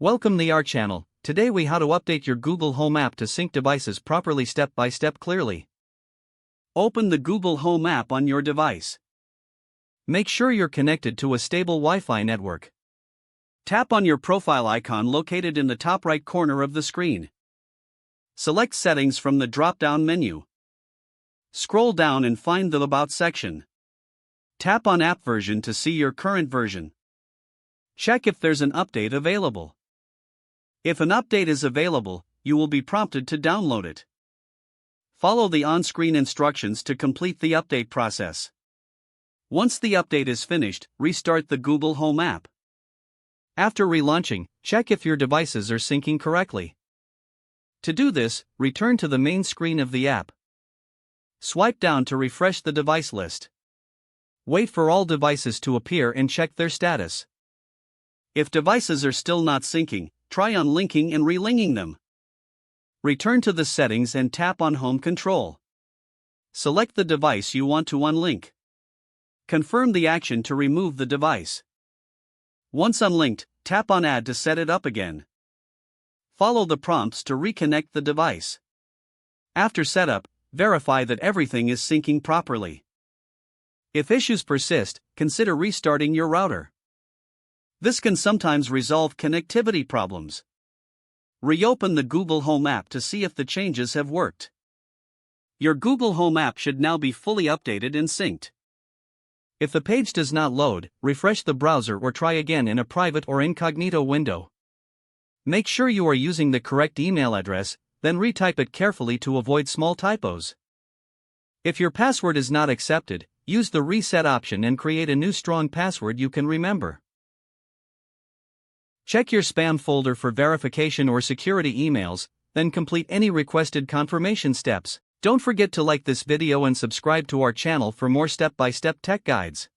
Welcome to our channel. Today we how to update your Google Home app to sync devices properly step by step clearly. Open the Google Home app on your device. Make sure you're connected to a stable Wi-Fi network. Tap on your profile icon located in the top right corner of the screen. Select Settings from the drop-down menu. Scroll down and find the About section. Tap on App Version to see your current version. Check if there's an update available. If an update is available, you will be prompted to download it. Follow the on-screen instructions to complete the update process. Once the update is finished, restart the Google Home app. After relaunching, check if your devices are syncing correctly. To do this, return to the main screen of the app. Swipe down to refresh the device list. Wait for all devices to appear and check their status. If devices are still not syncing, try unlinking and relinking them. Return to the settings and tap on Home Control. Select the device you want to unlink. Confirm the action to remove the device. Once unlinked, tap on Add to set it up again. Follow the prompts to reconnect the device. After setup, verify that everything is syncing properly. If issues persist, consider restarting your router. This can sometimes resolve connectivity problems. Reopen the Google Home app to see if the changes have worked. Your Google Home app should now be fully updated and synced. If the page does not load, refresh the browser or try again in a private or incognito window. Make sure you are using the correct email address, then retype it carefully to avoid small typos. If your password is not accepted, use the reset option and create a new strong password you can remember. Check your spam folder for verification or security emails, then complete any requested confirmation steps. Don't forget to like this video and subscribe to our channel for more step-by-step tech guides.